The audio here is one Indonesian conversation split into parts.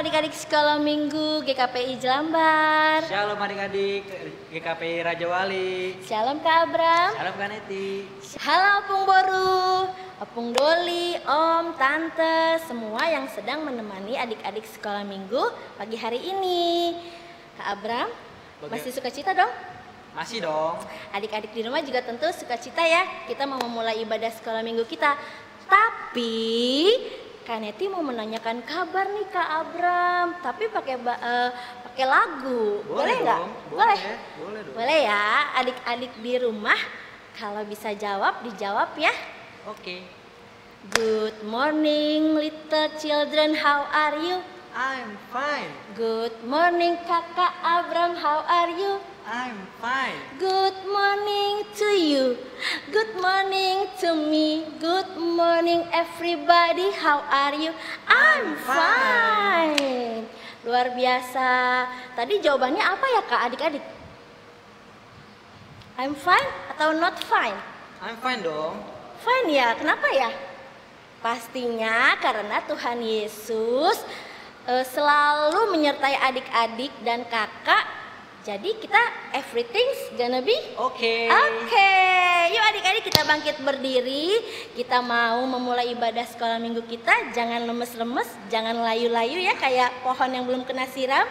adik-adik sekolah minggu GKPI Jelambar. Shalom adik-adik GKPI Raja Wali. Shalom Kak Abram. Shalom Kak Neti. Halo Opung Boru, Opung Doli, Om, Tante, semua yang sedang menemani adik-adik sekolah minggu pagi hari ini. Kak Abram, masih suka cita dong? Masih dong. Adik-adik di rumah juga tentu suka cita ya. Kita mau memulai ibadah sekolah minggu kita. Tapi Kak Neti mau menanyakan kabar nih Kak Abram, tapi pakai lagu. Boleh nggak? Boleh. Boleh ya, adik-adik di rumah kalau bisa jawab dijawab ya. Oke. Good morning little children, how are you? I'm fine. Good morning Kakak Abram, how are you? I'm fine. Good morning to you. Good morning to me. Good morning everybody. How are you? I'm fine. Luar biasa. Tadi jawabannya apa ya Kak adik-adik? I'm fine atau not fine? I'm fine dong. Fine ya. Kenapa ya? Pastinya karena Tuhan Yesus selalu menyertai adik-adik dan kakak. Jadi kita everything's gonna be Oke. Yuk adik-adik kita bangkit berdiri. Kita mau memulai ibadah sekolah minggu kita. Jangan lemes-lemes, jangan layu-layu ya kayak pohon yang belum kena siram.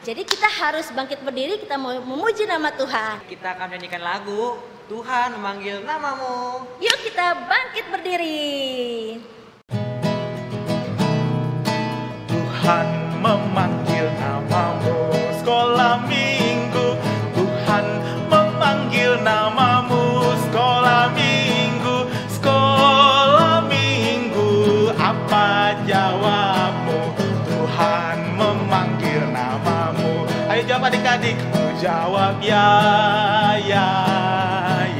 Jadi kita harus bangkit berdiri, kita mau memuji nama Tuhan. Kita akan menyanyikan lagu Tuhan memanggil namamu. Yuk kita bangkit berdiri. Tuhan memanggil namamu sekolah minggu. Tuhan memanggil namamu sekolah minggu. Sekolah minggu, apa jawabmu? Tuhan memanggil namamu. Ayo jawab adik-adik. Ku jawab ya, ya,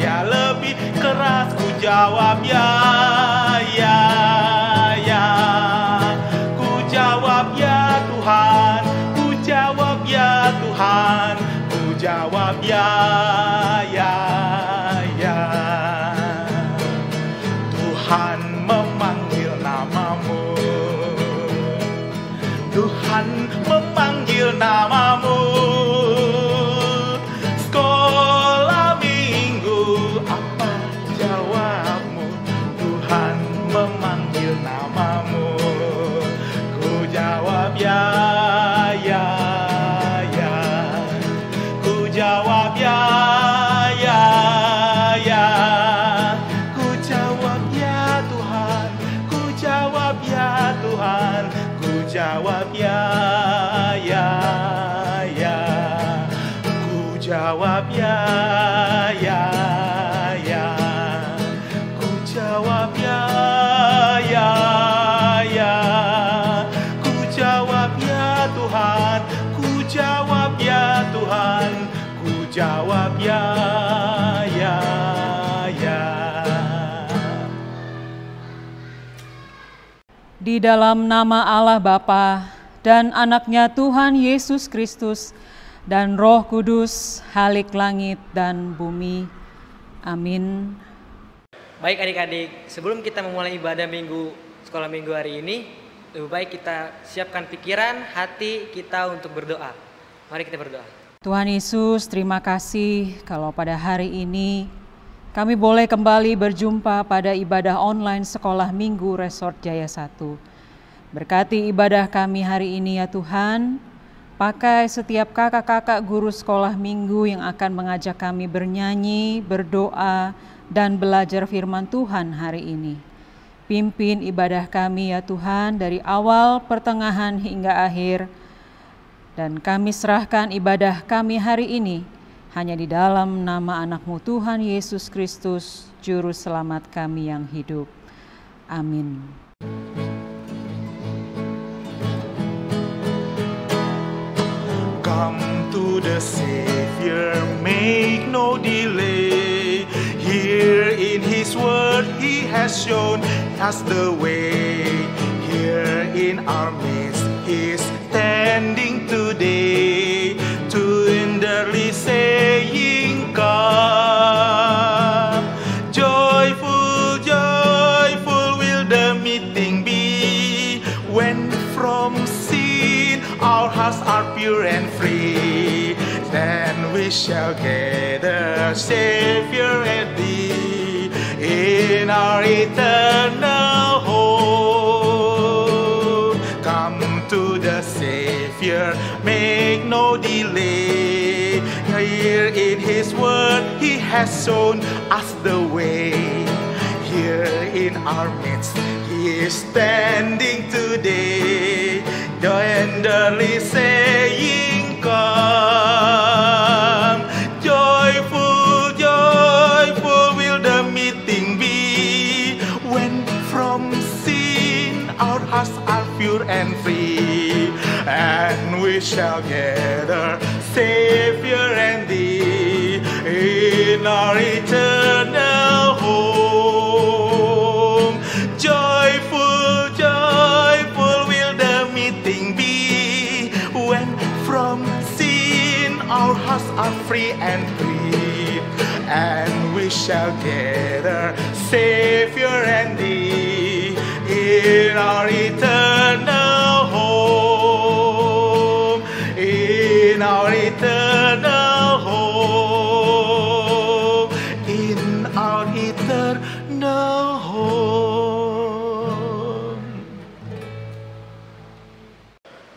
ya. Lebih keras ku jawab ya, ya, ya. Ku jawab ya Tuhan. Ku jawab ya Tuhan. Ku jawab ya, ya, ya. Tuhan memanggil namamu. Tuhan memanggil namamu. Sekolah minggu, apa jawabmu? Tuhan memanggil namamu. Ku jawab ya, ya, ya. Ku jawab ya, ya, ya. Ku jawab ya Tuhan. Ku jawab ya Tuhan. Ku jawab ya, ya, ya. Ku jawab ya, ya, ya. Ku jawab ya, ya, ya. Ku jawab ya Tuhan. Ku jawab ya Tuhan. Ku jawab ya, ya, ya. Di dalam nama Allah Bapa dan anaknya Tuhan Yesus Kristus dan Roh Kudus, halik langit dan bumi. Amin. Baik adik-adik, sebelum kita memulai ibadah minggu sekolah minggu hari ini, lebih baik kita siapkan pikiran, hati kita untuk berdoa. Mari kita berdoa. Tuhan Yesus, terima kasih kalau pada hari ini kami boleh kembali berjumpa pada ibadah online sekolah minggu Resort Jaya 1. Berkati ibadah kami hari ini ya Tuhan. Pakai setiap kakak-kakak guru sekolah minggu yang akan mengajak kami bernyanyi, berdoa, dan belajar firman Tuhan hari ini. Pimpin ibadah kami ya Tuhan dari awal, pertengahan, hingga akhir. Dan kami serahkan ibadah kami hari ini hanya di dalam nama anak-Mu Tuhan Yesus Kristus, Juru Selamat kami yang hidup. Amin. Come to the Savior, make no delay. Here in His word, He has shown us the way. Here in our midst, He is standing today, tenderly saying, come. Joyful, joyful will the meeting be, when from sin shall gather, Savior and thee, in our eternal home. Come to the Savior, make no delay. Here in His word He has shown us the way. Here in our midst He is standing today, tenderly saying, come. Joyful, joyful will the meeting be, when from sin our hearts are pure and free, and we shall gather, Savior and thee, in our eternal home. Joyful, joyful will the meeting be, when from sin our hearts are free and free, and we shall gather, Savior and thee, in our eternal home, in our eternal home, in our eternal home.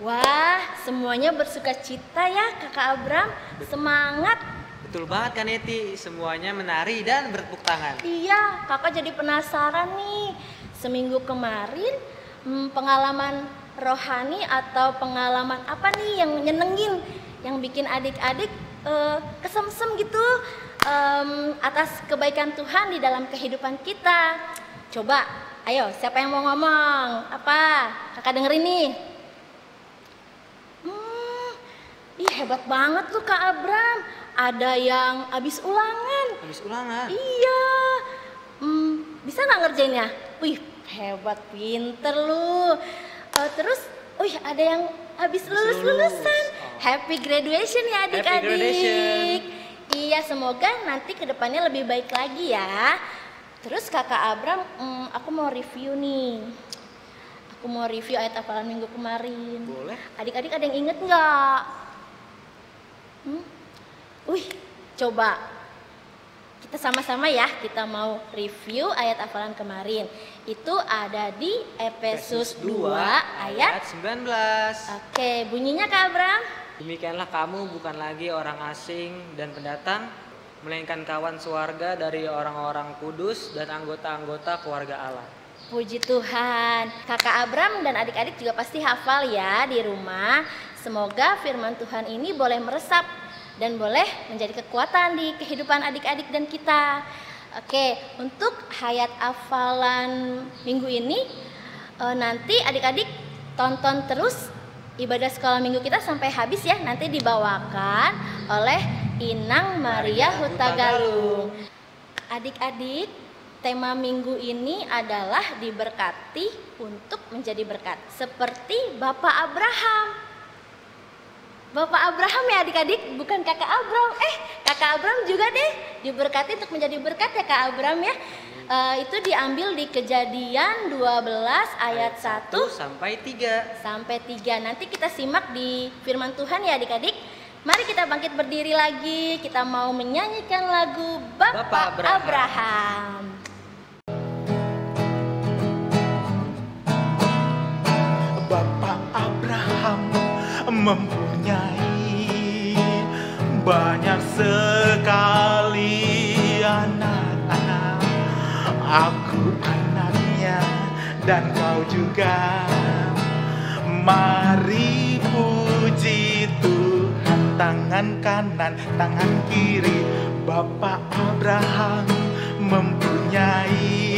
Wah, semuanya bersuka cita ya Kakak Abram. Semangat. Betul banget Kak Neti, semuanya menari dan bertepuk tangan. Iya, kakak jadi penasaran nih. Seminggu kemarin pengalaman rohani atau pengalaman apa nih yang nyenengin, yang bikin adik-adik kesemsem gitu atas kebaikan Tuhan di dalam kehidupan kita. Coba, ayo siapa yang mau ngomong? Apa? Kakak dengerin nih. Ih, hebat banget tuh Kak Abram. Ada yang habis ulangan. Habis ulangan? Iya. Bisa nggak ngerjainnya? Wih, hebat, pinter lu. Terus, wih, ada yang habis lulusan. Happy graduation ya adik-adik. Iya, semoga nanti kedepannya lebih baik lagi ya. Terus Kakak Abram, aku mau review nih. Aku mau review ayat hafalan minggu kemarin. Boleh. Adik-adik ada yang inget nggak? Wih, coba kita sama-sama ya, kita mau review ayat hafalan kemarin. Itu ada di Efesus 2 ayat 19. Oke, bunyinya Kak Abram. Demikianlah kamu bukan lagi orang asing dan pendatang, melainkan kawan sewarga dari orang-orang kudus dan anggota-anggota keluarga Allah. Puji Tuhan. Kakak Abram dan adik-adik juga pasti hafal ya di rumah. Semoga firman Tuhan ini boleh meresap dan boleh menjadi kekuatan di kehidupan adik-adik dan kita. Oke, untuk ayat hafalan minggu ini nanti adik-adik tonton terus ibadah sekolah minggu kita sampai habis ya. Nanti dibawakan oleh Inang Maria Hutagalung. Adik-adik, tema minggu ini adalah diberkati untuk menjadi berkat, seperti Bapak Abraham. Bapak Abraham ya adik-adik, bukan Kakak Abram. Kakak Abram juga deh diberkati untuk menjadi berkat ya Kak Abram ya. Itu diambil di Kejadian 12 ayat 1 sampai 3. Sampai 3. Nanti kita simak di firman Tuhan ya adik-adik. Mari kita bangkit berdiri lagi. Kita mau menyanyikan lagu Bapak Abraham. Bapak Abraham mempunyai banyak sekali anak-anak. Aku anaknya dan kau juga. Mari puji Tuhan, tangan kanan, tangan kiri. Bapak Abraham mempunyai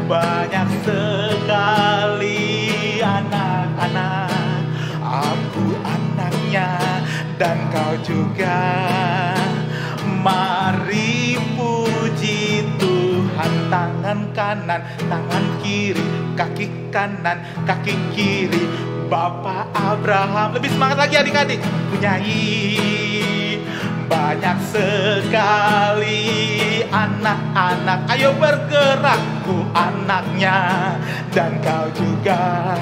banyak sekali anak-anak. Aku anaknya dan kau juga. Mari puji Tuhan, tangan kanan, tangan kiri, kaki kanan, kaki kiri. Bapak Abraham, lebih semangat lagi adik-adik, punyai banyak sekali anak-anak. Ayo bergerak, ku anaknya dan kau juga.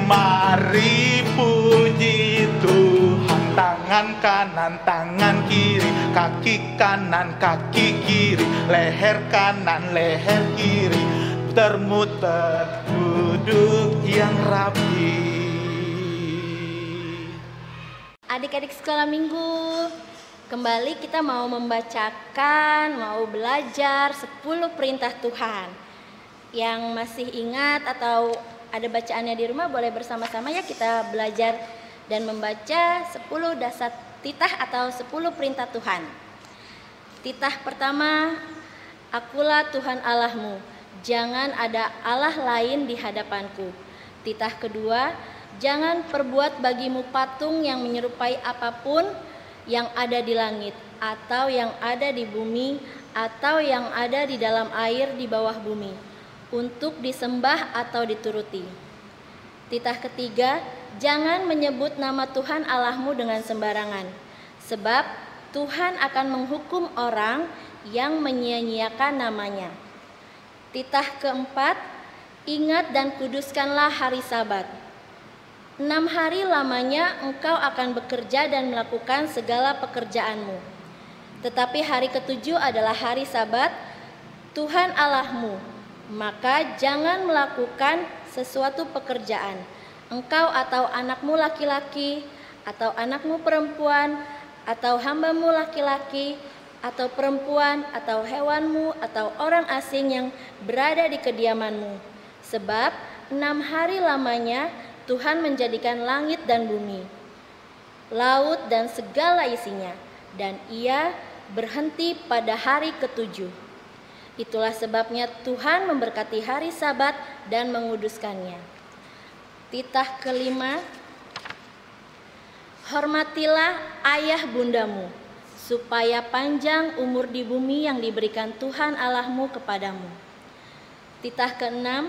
Mari puji Tuhan, tangan kanan, tangan kiri, kaki kanan, kaki kiri, leher kanan, leher kiri, muter-muter, duduk yang rapi. Adik-adik sekolah minggu, kembali kita mau membacakan, mau belajar 10 perintah Tuhan. Yang masih ingat atau ada bacaannya di rumah boleh bersama-sama ya kita belajar dan membaca 10 dasar titah atau 10 perintah Tuhan. Titah pertama, akulah Tuhan Allahmu, jangan ada Allah lain di hadapanku. Titah kedua, jangan perbuat bagimu patung yang menyerupai apapun yang ada di langit, atau yang ada di bumi, atau yang ada di dalam air di bawah bumi, untuk disembah atau dituruti. Titah ketiga, jangan menyebut nama Tuhan Allahmu dengan sembarangan, sebab Tuhan akan menghukum orang yang menyia-nyiakan namanya. Titah keempat, ingat dan kuduskanlah hari Sabat. 6 hari lamanya engkau akan bekerja dan melakukan segala pekerjaanmu. Tetapi hari ketujuh adalah hari Sabat Tuhan Allahmu. Maka jangan melakukan sesuatu pekerjaan, engkau atau anakmu laki-laki, atau anakmu perempuan, atau hambamu laki-laki, atau perempuan, atau hewanmu, atau orang asing yang berada di kediamanmu. Sebab 6 hari lamanya Tuhan menjadikan langit dan bumi, laut dan segala isinya, dan Ia berhenti pada hari ketujuh. Itulah sebabnya Tuhan memberkati hari Sabat dan menguduskannya. Titah kelima, hormatilah ayah bundamu, supaya panjang umur di bumi yang diberikan Tuhan Allahmu kepadamu. Titah keenam,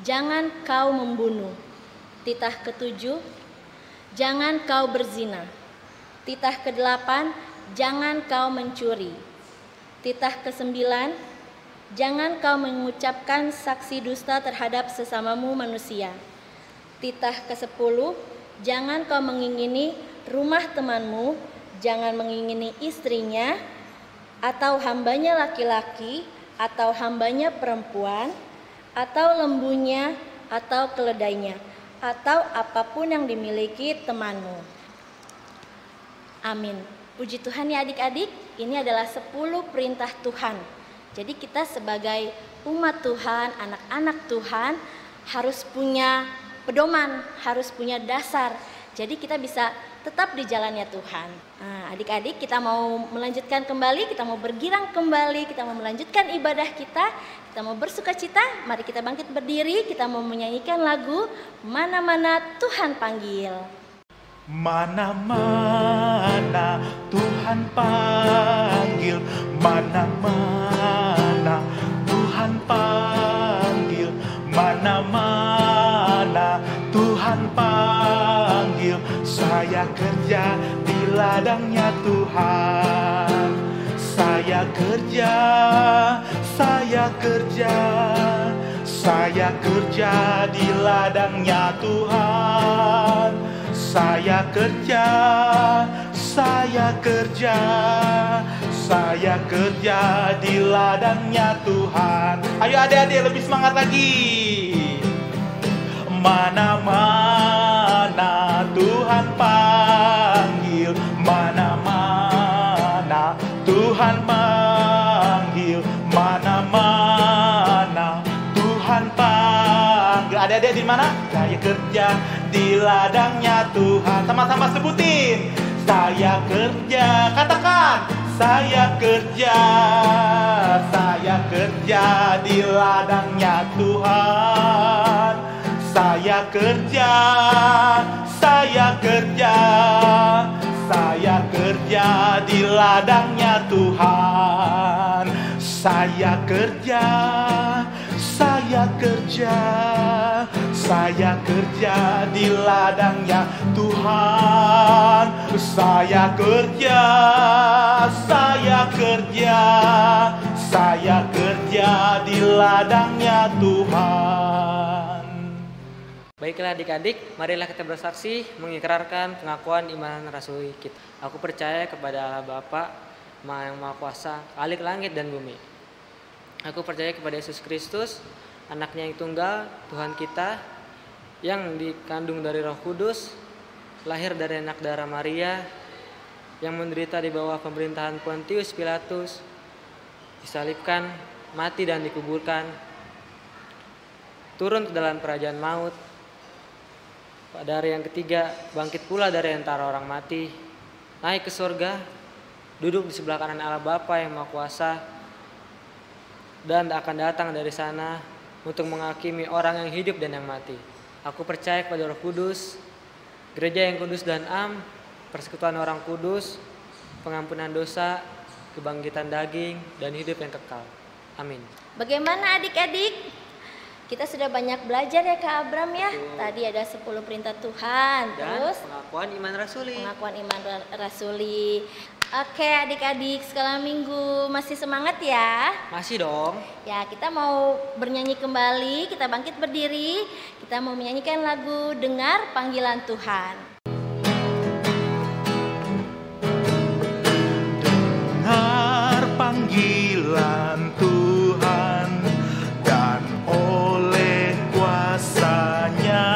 jangan kau membunuh. Titah ketujuh, jangan kau berzina. Titah kedelapan, jangan kau mencuri. Titah kesembilan, jangan kau mengucapkan saksi dusta terhadap sesamamu manusia. Titah ke-10, jangan kau mengingini rumah temanmu, jangan mengingini istrinya, atau hambanya laki-laki, atau hambanya perempuan, atau lembunya, atau keledainya, atau apapun yang dimiliki temanmu. Amin. Puji Tuhan ya adik-adik, ini adalah 10 perintah Tuhan. Jadi kita sebagai umat Tuhan, anak-anak Tuhan harus punya pedoman, harus punya dasar. Jadi kita bisa tetap di jalannya Tuhan. Nah, adik-adik kita mau melanjutkan kembali, kita mau bergirang kembali, kita mau melanjutkan ibadah kita mau bersukacita. Mari kita bangkit berdiri, kita mau menyanyikan lagu Mana-mana Tuhan Panggil. Mana-mana Tuhan panggil, mana-mana Tuhan panggil, mana-mana Tuhan panggil. Saya kerja di ladangnya Tuhan. Saya kerja, saya kerja, saya kerja di ladangnya Tuhan. Saya kerja, saya kerja, saya kerja di ladangnya Tuhan. Ayo adik-adik lebih semangat lagi. Mana-mana Tuhan panggil, mana-mana Tuhan panggil, mana-mana Tuhan panggil. Adik-adik di mana? Saya kerja di ladangnya Tuhan. Sama-sama sebutin. Saya kerja, katakan. Saya kerja di ladangnya Tuhan. Saya kerja, saya kerja, saya kerja di ladangnya Tuhan. Saya kerja, saya kerja, saya kerja di ladangnya Tuhan. Saya kerja, saya kerja, saya kerja di ladangnya Tuhan. Baiklah adik-adik, marilah kita bersaksi mengikrarkan pengakuan iman rasuli kita. Aku percaya kepada Allah Bapa, yang Maha Kuasa, Khalik langit dan bumi. Aku percaya kepada Yesus Kristus, anaknya yang tunggal, Tuhan kita, yang dikandung dari Roh Kudus, lahir dari anak darah Maria, yang menderita di bawah pemerintahan Pontius Pilatus, disalibkan, mati dan dikuburkan, turun ke dalam kerajaan maut, pada hari yang ketiga bangkit pula dari antara orang mati, naik ke surga, duduk di sebelah kanan Allah Bapa yang Maha Kuasa, dan akan datang dari sana untuk menghakimi orang yang hidup dan yang mati. Aku percaya kepada Roh Kudus, gereja yang kudus dan am, persekutuan orang kudus, pengampunan dosa, kebangkitan daging, dan hidup yang kekal. Amin. Bagaimana adik-adik? Kita sudah banyak belajar ya Kak Abram ya. Tadi ada 10 perintah Tuhan, Dan terus pengakuan iman rasuli. pengakuan iman rasuli. Oke adik-adik, sekolah minggu masih semangat ya? Masih dong. Ya, kita mau bernyanyi kembali, kita bangkit berdiri, kita mau menyanyikan lagu Dengar Panggilan Tuhan. Dengar panggilan Tuhan, dan oleh kuasa-Nya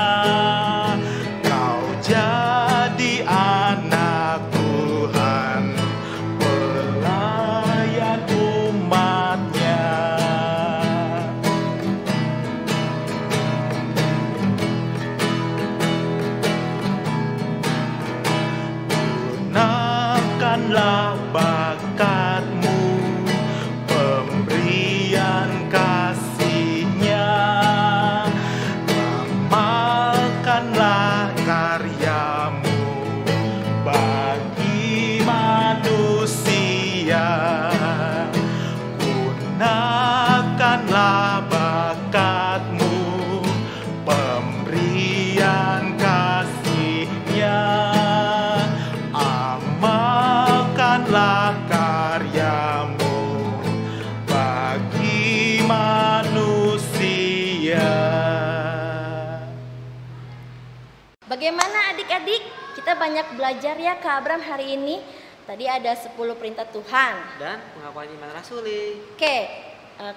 kau jadi anak Tuhan, pelayan umat-Nya. Gunakanlah bakatmu, pemberian kasih-Nya, amalkanlah karyamu bagi manusia. Gunakanlah bakatmu, pemberian kasih-Nya, amalkanlah karyamu bagi manusia. Bagaimana adik-adik? Kita banyak belajar ya Kak Abram hari ini. Tadi ada 10 perintah Tuhan. Dan pengakuan iman rasuli. Oke,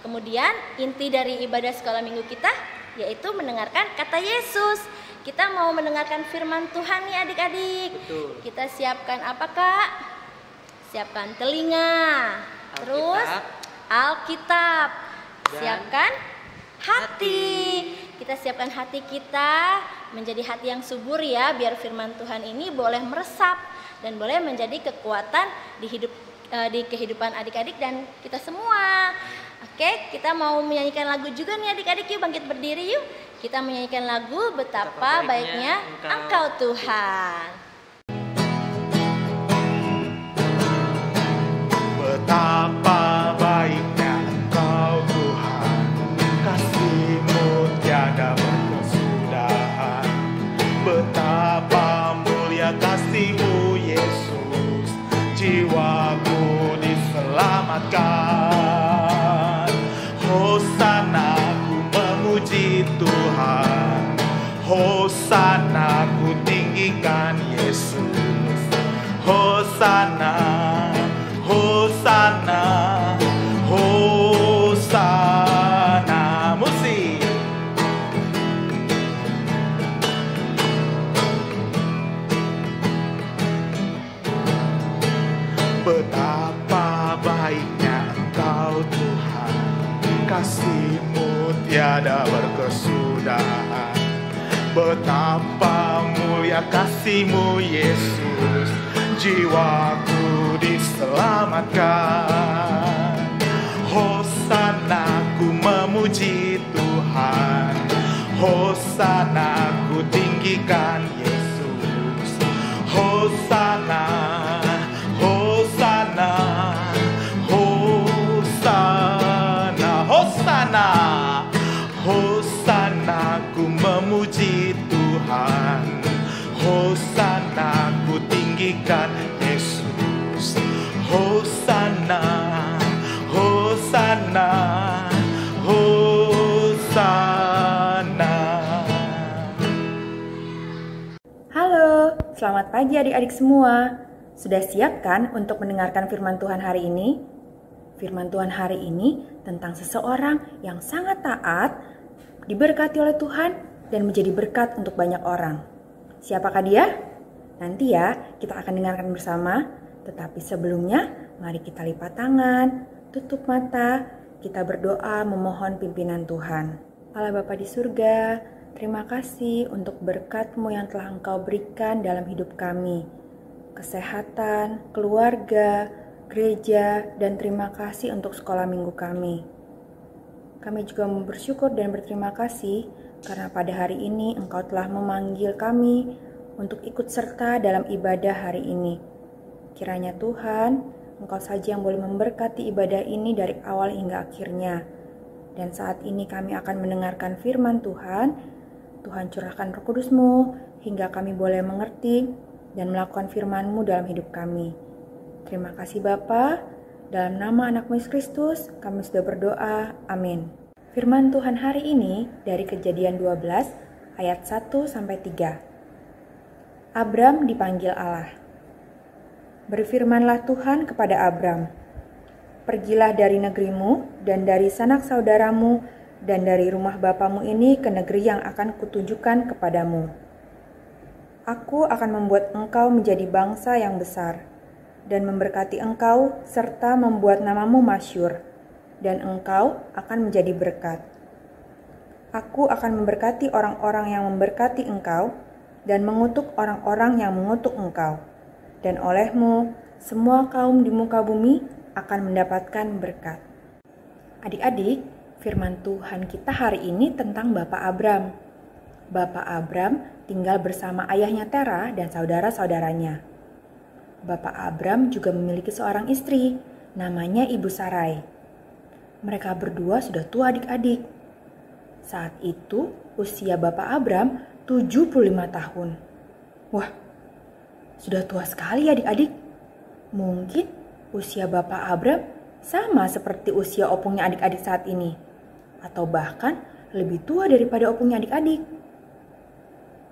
kemudian inti dari ibadah sekolah minggu kita yaitu mendengarkan kata Yesus. Kita mau mendengarkan firman Tuhan nih adik-adik. Betul. Kita siapkan apa Kak? Siapkan telinga. Terus Alkitab. Dan Siapkan hati. Kita siapkan hati kita menjadi hati yang subur ya, biar firman Tuhan ini boleh meresap dan boleh menjadi kekuatan di kehidupan adik-adik dan kita semua. Oke, kita mau menyanyikan lagu juga nih adik-adik, yuk bangkit berdiri yuk. Kita menyanyikan lagu Betapa Baiknya Engkau Tuhan. Betapa baiknya Engkau Tuhan, kasih-Mu tiada berkesudahan. Betapa mulia kasih-Mu Yesus, jiwaku diselamatkan. Hosana ku memuji Tuhan, Hosana ku tinggikan Yesus. Hosana, Hosana, Hosana. Musik. Betapa baiknya Engkau Tuhan, kasih-Mu tiada berkesudahan. Betapa mulia kasih-Mu Yesus, jiwaku diselamatkan. Hosana ku memuji Tuhan, Hosana ku tinggikan Yesus. Hosana, Hosana, Hosana, Hosana, Hosana ku memuji Tuhan, Hosana ku tinggikan Yesus. Hosana, Hosana, Hosana. Selamat pagi adik-adik semua. Sudah siap kan untuk mendengarkan firman Tuhan hari ini? Firman Tuhan hari ini tentang seseorang yang sangat taat, diberkati oleh Tuhan, dan menjadi berkat untuk banyak orang. Siapakah dia? Nanti ya kita akan dengarkan bersama. Tetapi sebelumnya, mari kita lipat tangan, tutup mata, kita berdoa memohon pimpinan Tuhan. Allah Bapa di surga, terima kasih untuk berkat-Mu yang telah Engkau berikan dalam hidup kami. Kesehatan, keluarga, gereja, dan terima kasih untuk sekolah minggu kami. Kami juga bersyukur dan berterima kasih karena pada hari ini Engkau telah memanggil kami untuk ikut serta dalam ibadah hari ini. Kiranya Tuhan, Engkau saja yang boleh memberkati ibadah ini dari awal hingga akhirnya. Dan saat ini kami akan mendengarkan firman Tuhan. Tuhan curahkan Roh Kudus-Mu hingga kami boleh mengerti dan melakukan firman-Mu dalam hidup kami. Terima kasih Bapa. Dalam nama anak-Mu Yesus Kristus, kami sudah berdoa. Amin. Firman Tuhan hari ini dari Kejadian 12 ayat 1-3. Abram dipanggil Allah. Berfirmanlah Tuhan kepada Abram, "Pergilah dari negerimu dan dari sanak saudaramu dan dari rumah bapamu ini ke negeri yang akan kutunjukkan kepadamu. Aku akan membuat engkau menjadi bangsa yang besar dan memberkati engkau serta membuat namamu masyhur, dan engkau akan menjadi berkat. Aku akan memberkati orang-orang yang memberkati engkau dan mengutuk orang-orang yang mengutuk engkau. Dan olehmu, semua kaum di muka bumi akan mendapatkan berkat." Adik-adik, firman Tuhan kita hari ini tentang Bapak Abram. Bapak Abram tinggal bersama ayahnya Tera dan saudara-saudaranya. Bapak Abram juga memiliki seorang istri, namanya Ibu Sarai. Mereka berdua sudah tua adik-adik. Saat itu, usia Bapak Abram 75 tahun. Wah, sudah tua sekali adik-adik. Mungkin usia Bapak Abram sama seperti usia opungnya adik-adik saat ini. Atau bahkan lebih tua daripada opungnya adik-adik.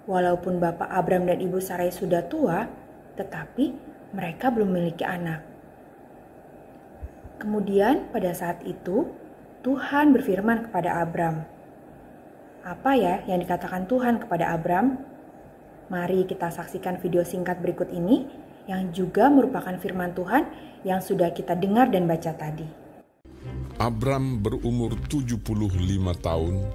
Walaupun Bapak Abram dan Ibu Sarai sudah tua, tetapi mereka belum memiliki anak. Kemudian pada saat itu, Tuhan berfirman kepada Abram. Apa ya yang dikatakan Tuhan kepada Abram? Mari kita saksikan video singkat berikut ini yang juga merupakan firman Tuhan yang sudah kita dengar dan baca tadi. Abram berumur 75 tahun.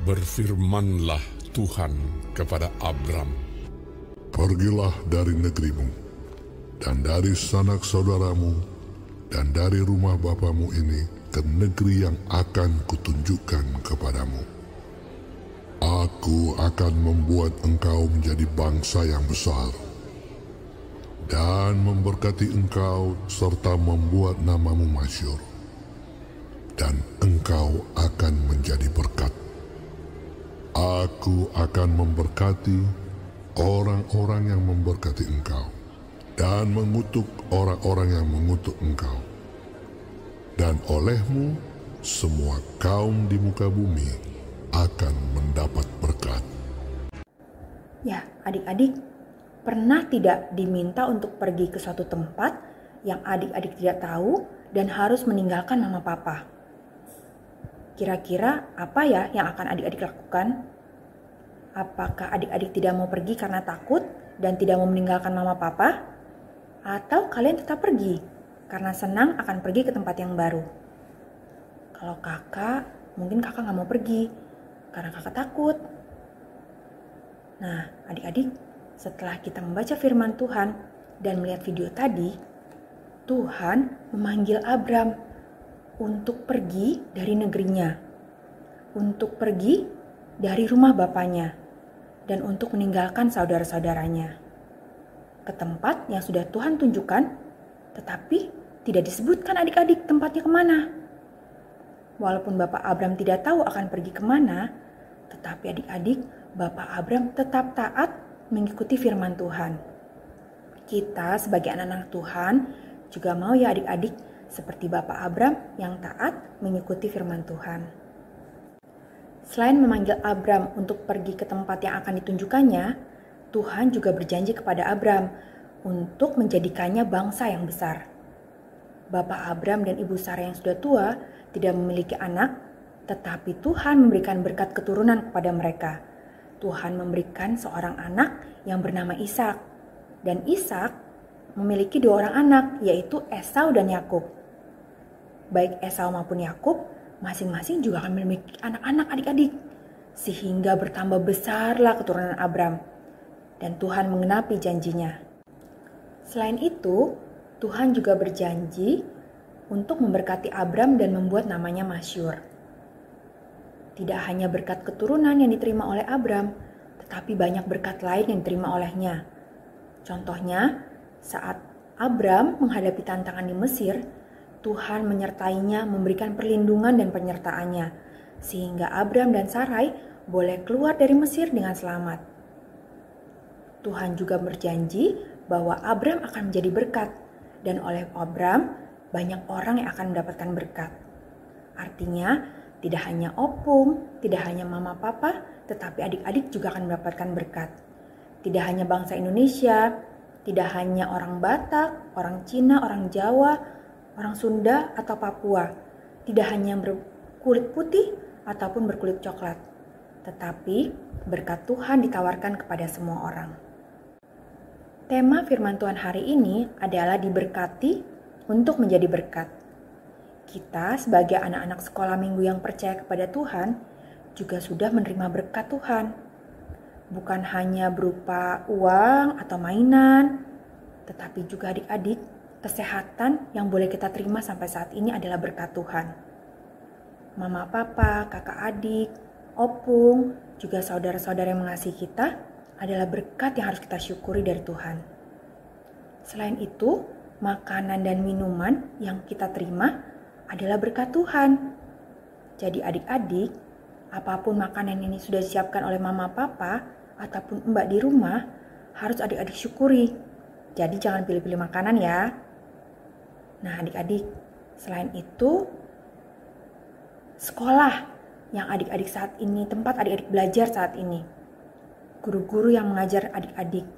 Berfirmanlah Tuhan kepada Abram, "Pergilah dari negerimu, dan dari sanak saudaramu, dan dari rumah bapamu ini, ke negeri yang akan kutunjukkan kepadamu. Aku akan membuat engkau menjadi bangsa yang besar, dan memberkati engkau serta membuat namamu masyhur, dan engkau akan menjadi berkat. Aku akan memberkati orang-orang yang memberkati engkau, dan mengutuk orang-orang yang mengutuk engkau. Dan olehmu, semua kaum di muka bumi akan mendapat berkat." Ya, adik-adik, pernah tidak diminta untuk pergi ke suatu tempat yang adik-adik tidak tahu dan harus meninggalkan mama papa? Kira-kira apa ya yang akan adik-adik lakukan? Apakah adik-adik tidak mau pergi karena takut dan tidak mau meninggalkan mama papa? Atau kalian tetap pergi karena senang akan pergi ke tempat yang baru? Kalau kakak, mungkin kakak gak mau pergi karena kakak takut. Nah, adik-adik, setelah kita membaca firman Tuhan dan melihat video tadi, Tuhan memanggil Abram untuk pergi dari negerinya, untuk pergi dari rumah bapaknya, dan untuk meninggalkan saudara-saudaranya ke tempat yang sudah Tuhan tunjukkan, tetapi tidak disebutkan adik-adik tempatnya kemana. Walaupun Bapak Abram tidak tahu akan pergi kemana, tetapi adik-adik, Bapak Abram tetap taat mengikuti firman Tuhan. Kita sebagai anak-anak Tuhan juga mau ya adik-adik seperti Bapak Abram yang taat mengikuti firman Tuhan. Selain memanggil Abram untuk pergi ke tempat yang akan ditunjukkannya, Tuhan juga berjanji kepada Abram untuk menjadikannya bangsa yang besar. Bapak Abram dan Ibu Sarah yang sudah tua tidak memiliki anak, tetapi Tuhan memberikan berkat keturunan kepada mereka. Tuhan memberikan seorang anak yang bernama Ishak, dan Ishak memiliki 2 orang anak, yaitu Esau dan Yakub. Baik Esau maupun Yakub masing-masing juga akan memiliki anak-anak adik-adik, sehingga bertambah besarlah keturunan Abram, dan Tuhan menggenapi janjinya. Selain itu, Tuhan juga berjanji untuk memberkati Abram dan membuat namanya masyhur. Tidak hanya berkat keturunan yang diterima oleh Abram, tetapi banyak berkat lain yang diterima olehnya. Contohnya, saat Abram menghadapi tantangan di Mesir, Tuhan menyertainya, memberikan perlindungan dan penyertaannya, sehingga Abram dan Sarai boleh keluar dari Mesir dengan selamat. Tuhan juga berjanji bahwa Abram akan menjadi berkat, dan oleh Abram banyak orang yang akan mendapatkan berkat. Artinya, tidak hanya opung, tidak hanya mama papa, tetapi adik-adik juga akan mendapatkan berkat. Tidak hanya bangsa Indonesia, tidak hanya orang Batak, orang Cina, orang Jawa, orang Sunda, atau Papua. Tidak hanya berkulit putih ataupun berkulit coklat, tetapi berkat Tuhan ditawarkan kepada semua orang. Tema firman Tuhan hari ini adalah diberkati untuk menjadi berkat. Kita sebagai anak-anak sekolah minggu yang percaya kepada Tuhan juga sudah menerima berkat Tuhan. Bukan hanya berupa uang atau mainan, tetapi juga adik-adik, kesehatan yang boleh kita terima sampai saat ini adalah berkat Tuhan. Mama, papa, kakak adik, opung, juga saudara-saudara yang mengasihi kita adalah berkat yang harus kita syukuri dari Tuhan. Selain itu, makanan dan minuman yang kita terima adalah berkat Tuhan. Jadi adik-adik, apapun makanan ini sudah disiapkan oleh mama papa ataupun mbak di rumah, harus adik-adik syukuri. Jadi jangan pilih-pilih makanan ya. Nah adik-adik, selain itu, sekolah yang adik-adik saat ini, tempat adik-adik belajar saat ini, guru-guru yang mengajar adik-adik,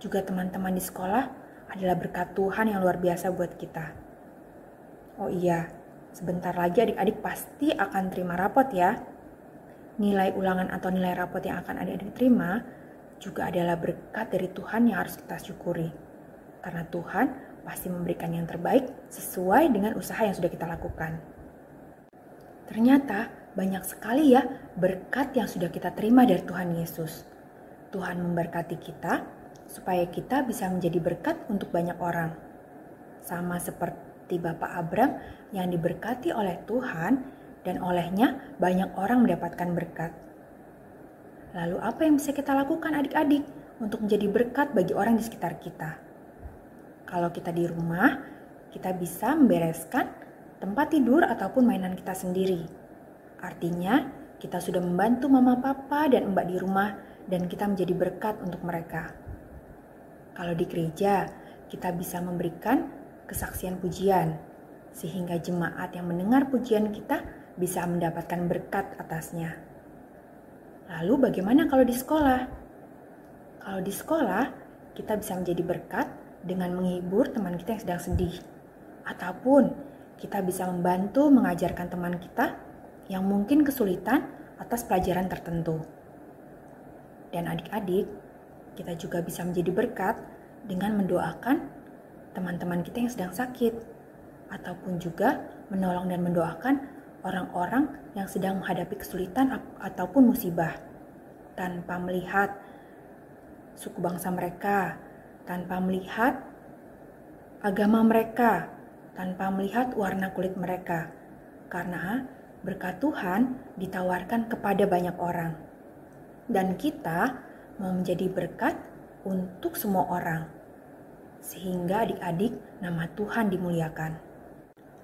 juga teman-teman di sekolah adalah berkat Tuhan yang luar biasa buat kita. Oh iya, sebentar lagi adik-adik pasti akan terima rapot ya. Nilai ulangan atau nilai rapot yang akan adik-adik terima juga adalah berkat dari Tuhan yang harus kita syukuri. Karena Tuhan pasti memberikan yang terbaik sesuai dengan usaha yang sudah kita lakukan. Ternyata banyak sekali ya berkat yang sudah kita terima dari Tuhan Yesus. Tuhan memberkati kita supaya kita bisa menjadi berkat untuk banyak orang. Sama seperti Bapak Abram yang diberkati oleh Tuhan dan olehnya banyak orang mendapatkan berkat. Lalu apa yang bisa kita lakukan adik-adik untuk menjadi berkat bagi orang di sekitar kita? Kalau kita di rumah, kita bisa membereskan tempat tidur ataupun mainan kita sendiri. Artinya, kita sudah membantu mama, papa, dan mbak di rumah dan kita menjadi berkat untuk mereka. Kalau di gereja, kita bisa memberikan kesaksian pujian, sehingga jemaat yang mendengar pujian kita bisa mendapatkan berkat atasnya. Lalu bagaimana kalau di sekolah? Kalau di sekolah, kita bisa menjadi berkat dengan menghibur teman kita yang sedang sedih. Ataupun kita bisa membantu mengajarkan teman kita yang mungkin kesulitan atas pelajaran tertentu. Dan adik-adik, kita juga bisa menjadi berkat dengan mendoakan teman-teman kita yang sedang sakit. Ataupun juga menolong dan mendoakan orang-orang yang sedang menghadapi kesulitan ataupun musibah. Tanpa melihat suku bangsa mereka, tanpa melihat agama mereka, tanpa melihat warna kulit mereka. Karena berkat Tuhan ditawarkan kepada banyak orang. Dan kita mau menjadi berkat untuk semua orang. Sehingga adik-adik nama Tuhan dimuliakan.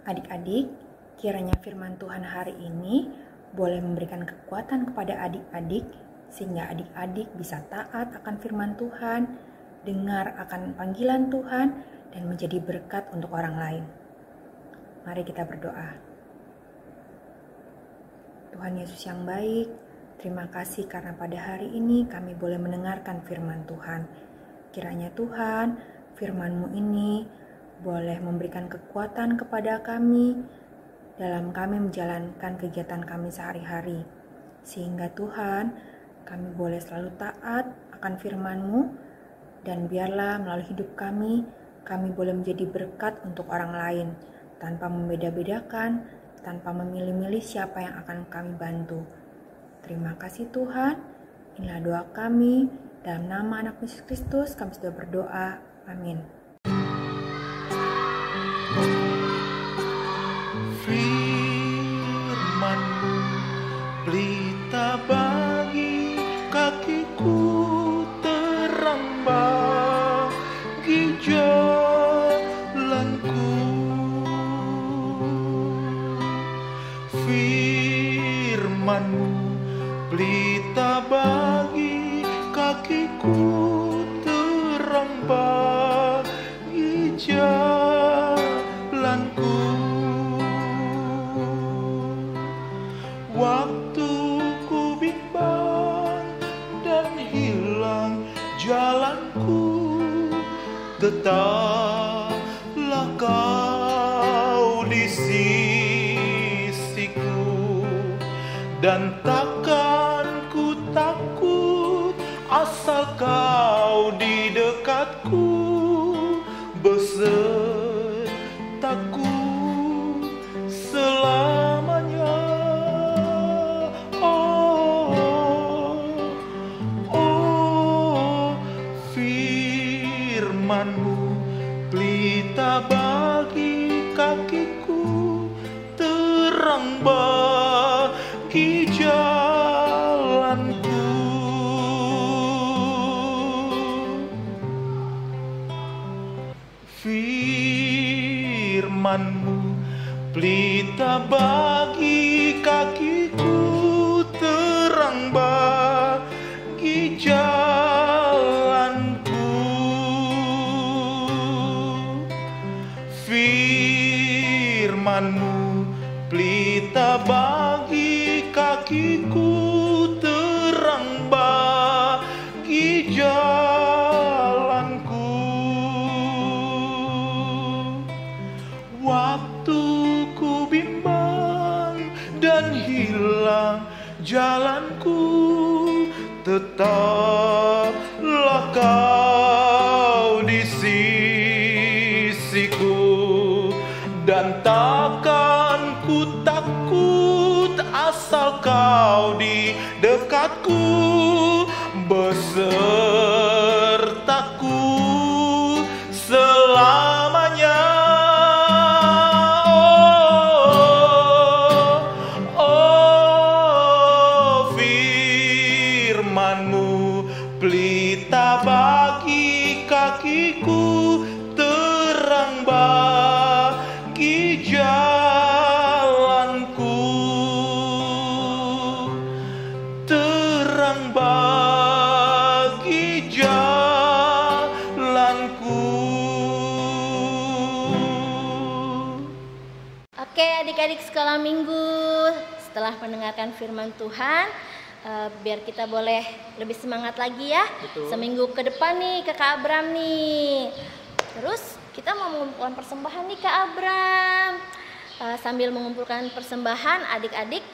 Adik-adik, kiranya firman Tuhan hari ini boleh memberikan kekuatan kepada adik-adik sehingga adik-adik bisa taat akan firman Tuhan, dengar akan panggilan Tuhan, dan menjadi berkat untuk orang lain. Mari kita berdoa. Tuhan Yesus yang baik, Terima kasih karena pada hari ini kami boleh mendengarkan firman Tuhan. Kiranya Tuhan, firman-Mu ini boleh memberikan kekuatan kepada kami dalam kami menjalankan kegiatan kami sehari-hari. Sehingga Tuhan, kami boleh selalu taat akan firman-Mu, dan biarlah melalui hidup kami boleh menjadi berkat untuk orang lain, tanpa membeda-bedakan, tanpa memilih-milih siapa yang akan kami bantu. Terima kasih Tuhan, inilah doa kami, dalam nama anak Yesus Kristus kami sudah berdoa, amin. Firman-Mu pelita bagi kakiku, terang bagi jalanku. Firman-Mu pelita bagi kakiku, terang bagi jalanku. Waktu ku bimbang dan hilang jalanku, tetaplah Kau di sisiku, dan takkan ku takut asal Kau di dekatku, besertaku selamanya. Firman-Mu pelita bagi kakiku, terang bagi jalanku. Firman-Mu pelita bagi kakiku, terang bagi jalanku. Firman-Mu pelita bagi kakiku, terang bagi jalanku. Waktu ku bimbang dan hilang jalanku, tetaplah Kau di sisiku, dan takkan ku takut asal Kau di dekatku, besertaku selamanya. Firman-Mu pelita bagi kakiku, terang bagi jalanku, terang bagi jalanku. Oke adik-adik sekolah minggu, setelah mendengarkan firman Tuhan, biar kita boleh lebih semangat lagi ya. Betul. Seminggu ke depan nih ke Kak Abram nih. Terus kita mau mengumpulkan persembahan nih Kak Abram. Sambil mengumpulkan persembahan, adik-adik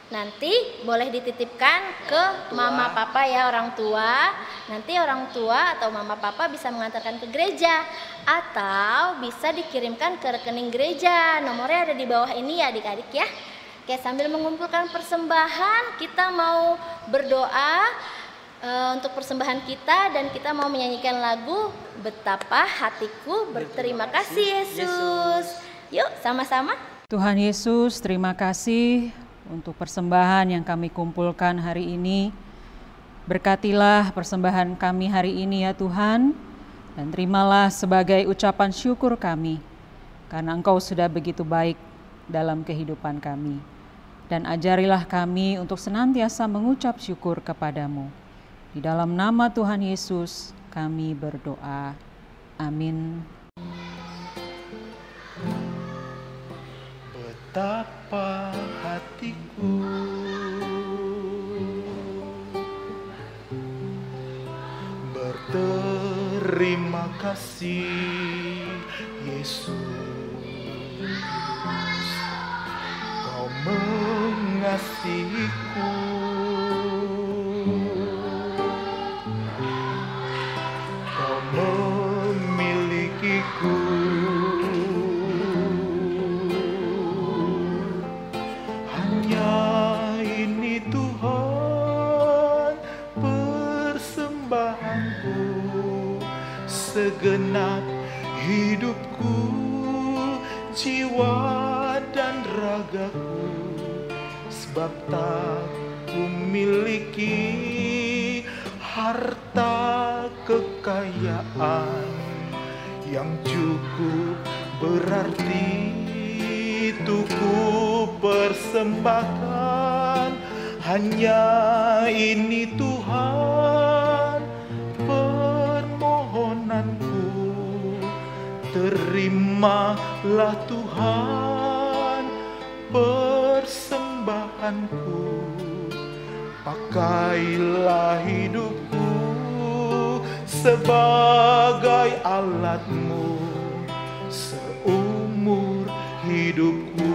nanti boleh dititipkan ke mama papa ya, orang tua. Nanti orang tua atau mama papa bisa mengantarkan ke gereja, atau bisa dikirimkan ke rekening gereja. Nomornya ada di bawah ini ya adik-adik ya. Oke, sambil mengumpulkan persembahan, kita mau berdoa untuk persembahan kita, dan kita mau menyanyikan lagu Betapa Hatiku Berterima Kasih Yesus. Yuk sama-sama. Tuhan Yesus, terima kasih untuk persembahan yang kami kumpulkan hari ini. Berkatilah persembahan kami hari ini ya Tuhan, dan terimalah sebagai ucapan syukur kami, karena Engkau sudah begitu baik dalam kehidupan kami. Dan ajarilah kami untuk senantiasa mengucap syukur kepadamu. Di dalam nama Tuhan Yesus kami berdoa. Amin. Betapa hatiku Terima kasih Yesus, Kau mengasihiku. Kau memilikiku. Hanya ini Tuhan persembahanku, segenap hidupku, jiwa dan ragaku, sebab tak kumiliki harta kekayaan yang cukup berarti untuk ku persembahkan. Hanya ini Tuhan permohonanku, terimalah Tuhan persembahanku. Pakailah hidupku sebagai alat-Mu seumur hidupku.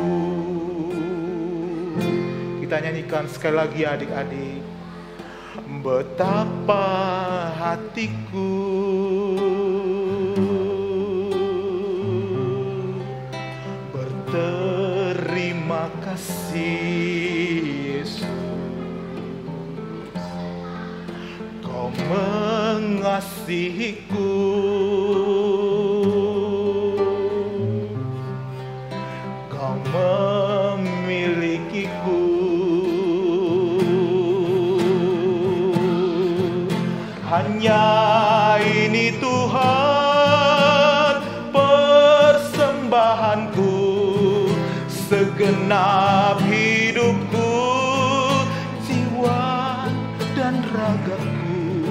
Kita nyanyikan sekali lagi adik-adik. Betapa hatiku berterima kasih Yesus, Kau mengasihiku. Kau memilikiku. Hanya ini Tuhan persembahanku, segenap hidupku, jiwa dan ragaku,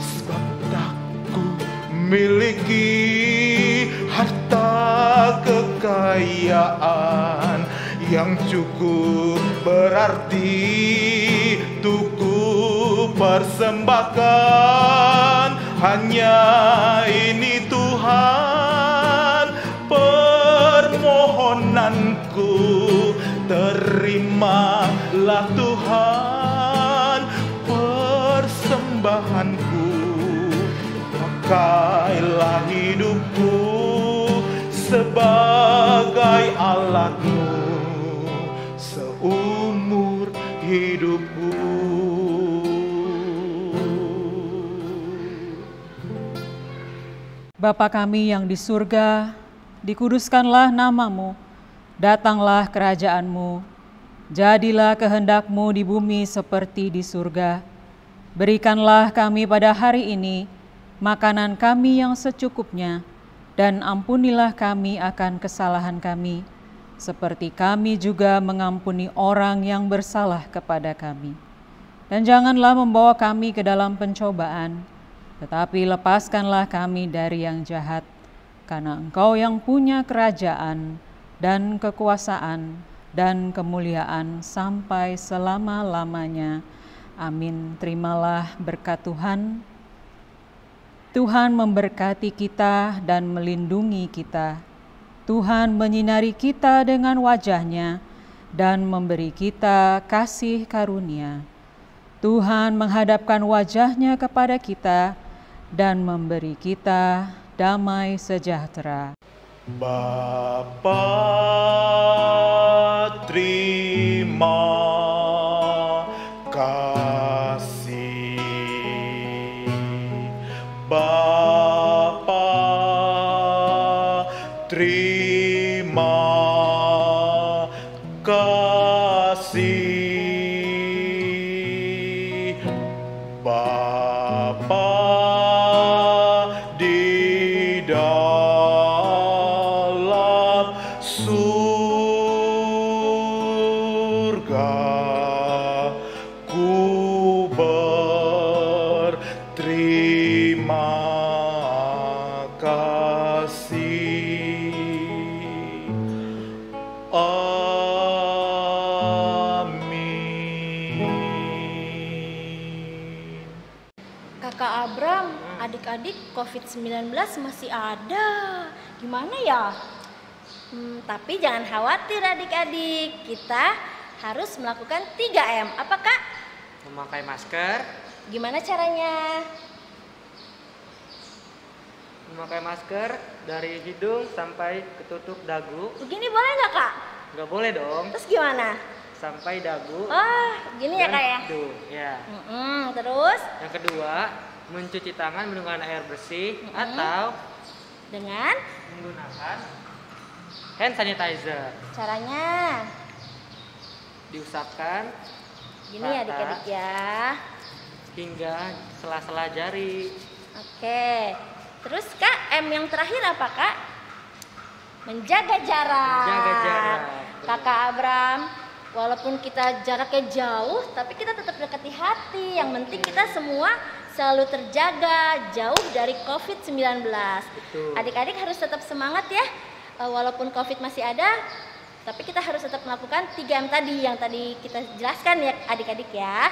sebab tak ku miliki harta kekayaan yang cukup berarti untuk ku persembahkan. Hanya ini Tuhan permohonanku, terimalah Tuhan persembahanku. Pakailah hidupku sebagai alat-Mu seumur hidupku. Bapa kami yang di surga, dikuduskanlah nama-Mu, datanglah kerajaan-Mu, jadilah kehendak-Mu di bumi seperti di surga. Berikanlah kami pada hari ini makanan kami yang secukupnya, dan ampunilah kami akan kesalahan kami, seperti kami juga mengampuni orang yang bersalah kepada kami. Dan janganlah membawa kami ke dalam pencobaan, tetapi lepaskanlah kami dari yang jahat, karena Engkau yang punya kerajaan dan kekuasaan dan kemuliaan sampai selama-lamanya. Amin. Terimalah berkat Tuhan. Tuhan memberkati kita dan melindungi kita. Tuhan menyinari kita dengan wajah-Nya dan memberi kita kasih karunia. Tuhan menghadapkan wajah-Nya kepada kita dan memberi kita damai sejahtera. Bapa, terima kasih. Bapa, terima kasih. Bapa di dalam surga, ku berterima kasih. Amin. Kakak Abram, adik-adik COVID-19 masih ada. Gimana ya? Tapi jangan khawatir adik-adik, kita harus melakukan 3M. Apa Kak? Memakai masker. Gimana caranya? Memakai masker dari hidung sampai ketutup dagu. Begini boleh nggak Kak? Nggak boleh dong. Terus gimana? Sampai dagu. Oh, gini ya dan Kak ya? hidung. Ya. Terus? Yang kedua, mencuci tangan menggunakan air bersih atau Dengan? menggunakan hand sanitizer. Caranya? Diusapkan Gini ya adik-adik ya. hingga sela-sela jari. Oke. Terus Kak, M yang terakhir apa Kak? Menjaga jarak. Menjaga jarak. Kakak Abram, walaupun kita jaraknya jauh, tapi kita tetap dekati hati. Yang penting kita semua selalu terjaga jauh dari COVID-19. Betul. Adik-adik harus tetap semangat ya. Walaupun COVID masih ada, tapi kita harus tetap melakukan 3M tadi yang tadi kita jelaskan ya adik-adik ya.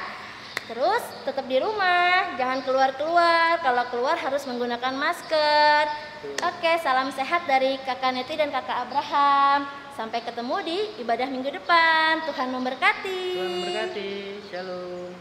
Terus tetap di rumah, jangan keluar-keluar. Kalau keluar harus menggunakan masker. Oke, salam sehat dari Kakak Neti dan Kakak Abraham. Sampai ketemu di ibadah minggu depan. Tuhan memberkati. Tuhan memberkati. Shalom.